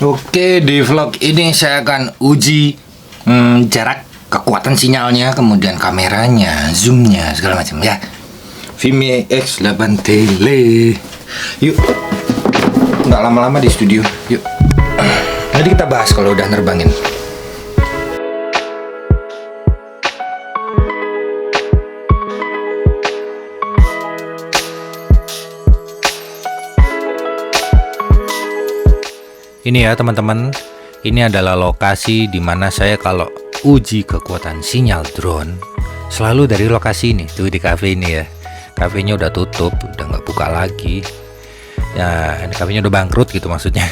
Oke, di vlog ini saya akan uji jarak, kekuatan sinyalnya, kemudian kameranya, zoomnya, segala macam ya. Vimy X8 Tele. Yuk, nggak lama-lama di studio. Yuk, nanti kita bahas kalau udah nerbangin. Ini ya teman-teman, ini adalah lokasi dimana saya kalau uji kekuatan sinyal drone selalu dari lokasi ini. Tuh di cafe ini ya, kafenya udah tutup, udah nggak buka lagi ya, ini kafenya udah bangkrut gitu maksudnya.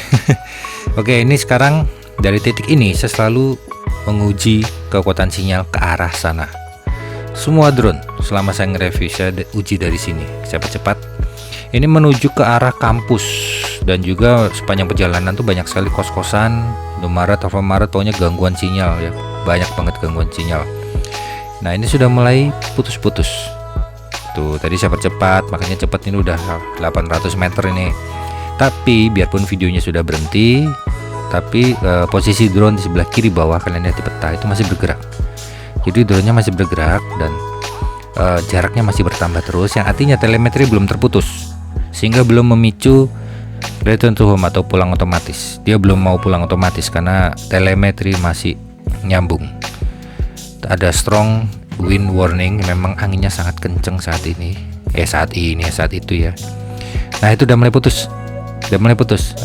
Oke, ini sekarang dari titik ini saya selalu menguji kekuatan sinyal ke arah sana. Semua drone selama saya nge-review saya uji dari sini cepat-cepat. Ini menuju ke arah kampus, dan juga sepanjang perjalanan tuh banyak sekali kos-kosan, Indomaret, Alfamaret, pokoknya gangguan sinyal ya, banyak banget gangguan sinyal. Nah ini sudah mulai putus-putus. Tuh tadi saya percepat, makanya cepat, ini udah 800 meter ini. Tapi biarpun videonya sudah berhenti, tapi posisi drone di sebelah kiri bawah, kalian lihat di peta itu masih bergerak. Jadi drone-nya masih bergerak dan jaraknya masih bertambah terus, yang artinya telemetri belum terputus, sehingga belum memicu return to home atau pulang otomatis. Dia belum mau pulang otomatis karena telemetri masih nyambung. Ada strong wind warning, memang anginnya sangat kenceng saat ini. Saat itu ya. Nah itu udah mulai putus.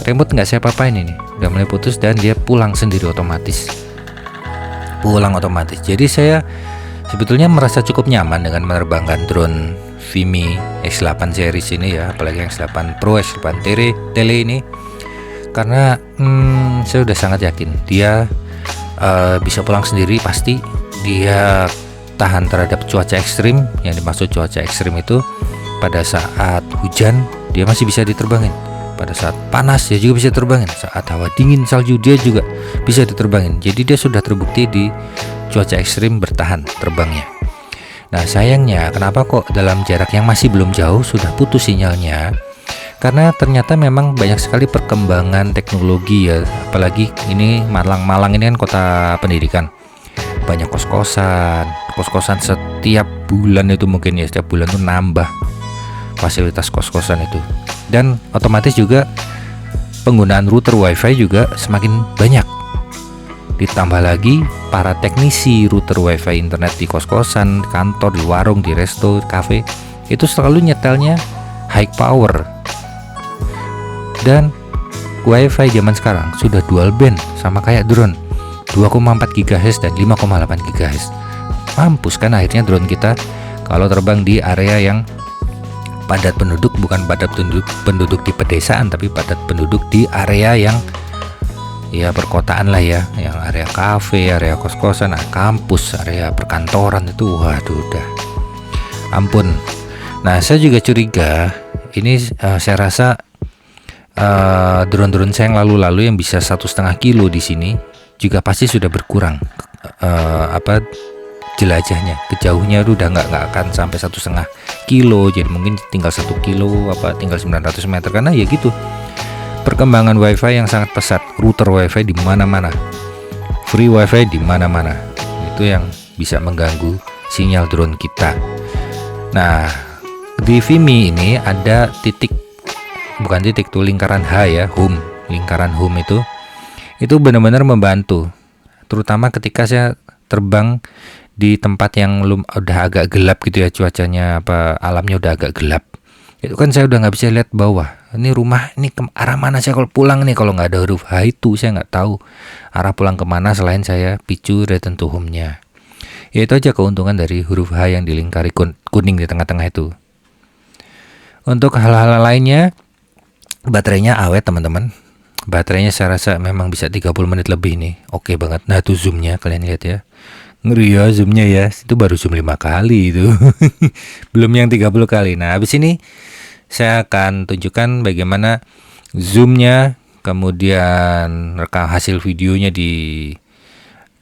Remote nggak saya apa-apain ini. Udah mulai putus dan dia pulang sendiri otomatis. Jadi saya sebetulnya merasa cukup nyaman dengan menerbangkan drone Vimy X8 series ini ya, apalagi X8 Pro, X8 Tele ini, karena saya udah sangat yakin dia bisa pulang sendiri. Pasti dia tahan terhadap cuaca ekstrim. Yang dimaksud cuaca ekstrim itu pada saat hujan dia masih bisa diterbangin, pada saat panas dia juga bisa terbangin, saat hawa dingin, salju dia juga bisa diterbangin. Jadi dia sudah terbukti di cuaca ekstrim bertahan terbangnya. Nah sayangnya kenapa kok dalam jarak yang masih belum jauh sudah putus sinyalnya? Karena ternyata memang banyak sekali perkembangan teknologi ya, apalagi ini Malang ini kan kota pendidikan, banyak kos-kosan setiap bulan itu, mungkin ya setiap bulan tuh nambah fasilitas kos-kosan itu, dan otomatis juga penggunaan router wifi juga semakin banyak. Ditambah lagi para teknisi router wifi internet di kos-kosan, kantor, di warung, di resto, cafe, itu selalu nyetelnya high power. Dan wifi zaman sekarang sudah dual band, sama kayak drone, 2,4 GHz dan 5,8 GHz. Mampus kan akhirnya drone kita kalau terbang di area yang padat penduduk, bukan padat penduduk di pedesaan, tapi padat penduduk di area yang ya perkotaan lah ya, yang area kafe, area kos-kosan, kampus, area perkantoran itu, waduh udah ampun. Nah saya juga curiga ini saya rasa drone-drone saya yang lalu-lalu yang bisa 1,5 kilo di sini juga pasti sudah berkurang jelajahnya, kejauhnya udah nggak akan sampai 1,5 kilo, jadi mungkin tinggal 1 kilo, tinggal 900 meter, karena ya gitu. Perkembangan wifi yang sangat pesat, router wifi di mana-mana, free wifi di mana-mana, itu yang bisa mengganggu sinyal drone kita. Nah di Vimy ini ada tuh lingkaran H ya, home, lingkaran home itu benar-benar membantu, terutama ketika saya terbang di tempat yang udah agak gelap gitu ya, cuacanya alamnya udah agak gelap. Itu kan saya udah nggak bisa lihat bawah. Ini rumah ini ke arah mana saya kalau pulang nih, kalau nggak ada huruf H itu saya nggak tahu arah pulang kemana selain saya picu return to home-nya. Ya itu aja keuntungan dari huruf H yang dilingkari kuning di tengah-tengah itu. Untuk hal-hal lainnya, baterainya awet teman-teman. Baterainya saya rasa memang bisa 30 menit lebih nih. Oke banget. Nah itu zoomnya kalian lihat ya. Ngeri ya zoomnya ya. Itu baru zoom 5 kali itu. Belum yang 30 kali. Nah habis ini saya akan tunjukkan bagaimana zoomnya, kemudian rekam hasil videonya di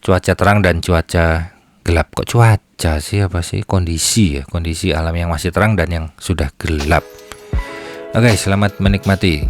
cuaca terang dan cuaca gelap. Kok cuaca sih, apa sih, kondisi alam yang masih terang dan yang sudah gelap. Oke, selamat menikmati.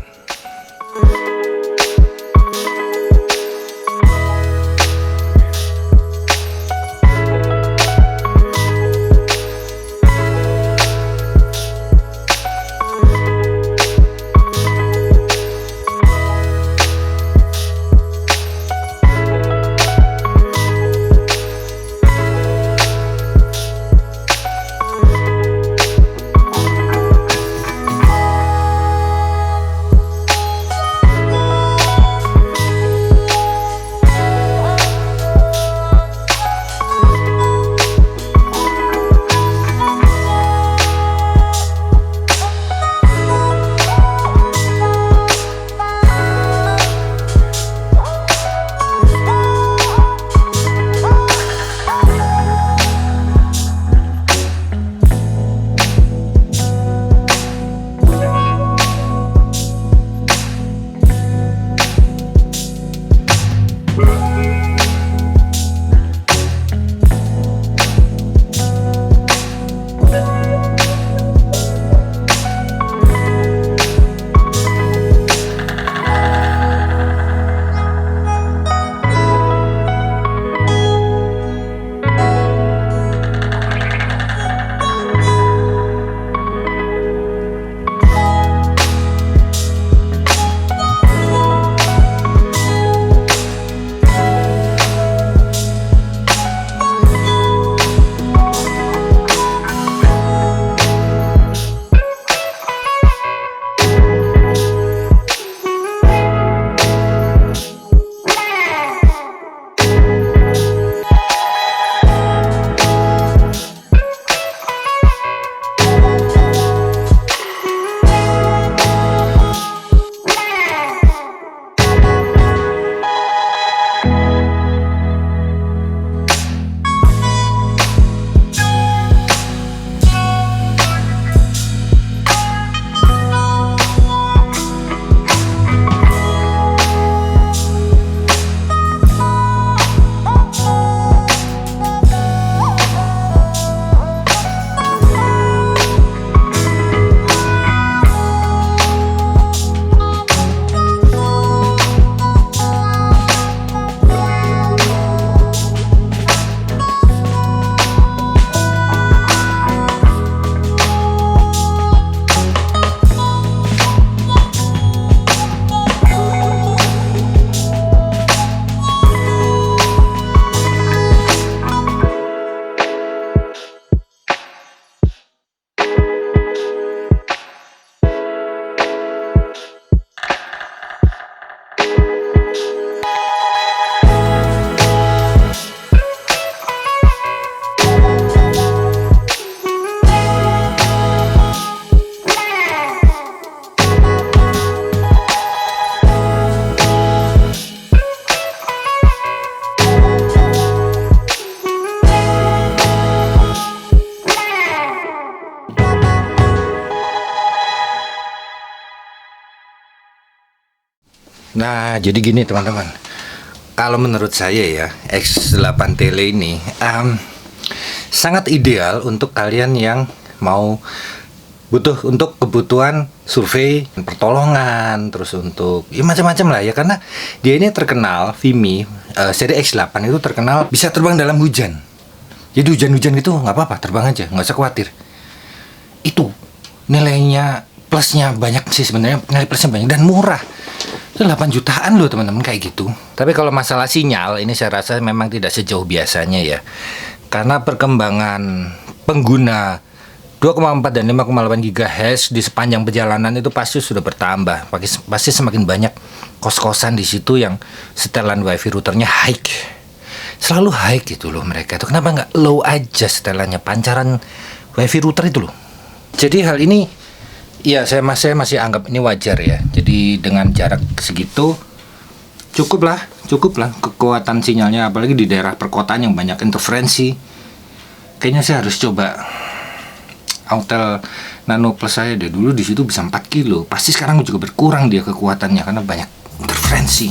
Nah, jadi gini teman-teman. Kalau menurut saya ya, X8 Tele ini sangat ideal untuk kalian yang mau butuh untuk kebutuhan survei, pertolongan, terus untuk ya macam-macam lah ya, karena dia ini terkenal Vimi seri X8 itu terkenal bisa terbang dalam hujan. Jadi hujan-hujan itu nggak apa-apa, terbang aja, nggak usah khawatir. Itu nilainya plusnya banyak sih sebenarnya, nilai plusnya banyak dan murah. Itu 8 jutaan loh teman-teman kayak gitu. Tapi kalau masalah sinyal ini saya rasa memang tidak sejauh biasanya ya. Karena perkembangan pengguna 2,4 dan 5,8 GHz di sepanjang perjalanan itu pasti sudah bertambah. Pasti semakin banyak kos-kosan di situ yang setelan wifi routernya high. Selalu high gitu loh mereka itu. Kenapa nggak low aja setelannya, pancaran wifi router itu loh. Jadi hal ini ya saya masih anggap ini wajar ya. Jadi dengan jarak segitu cukup lah kekuatan sinyalnya, apalagi di daerah perkotaan yang banyak interferensi. Kayaknya saya harus coba Autel Nano Plus saya deh. Dulu di situ bisa 4 kilo. Pasti sekarang juga berkurang dia kekuatannya karena banyak interferensi.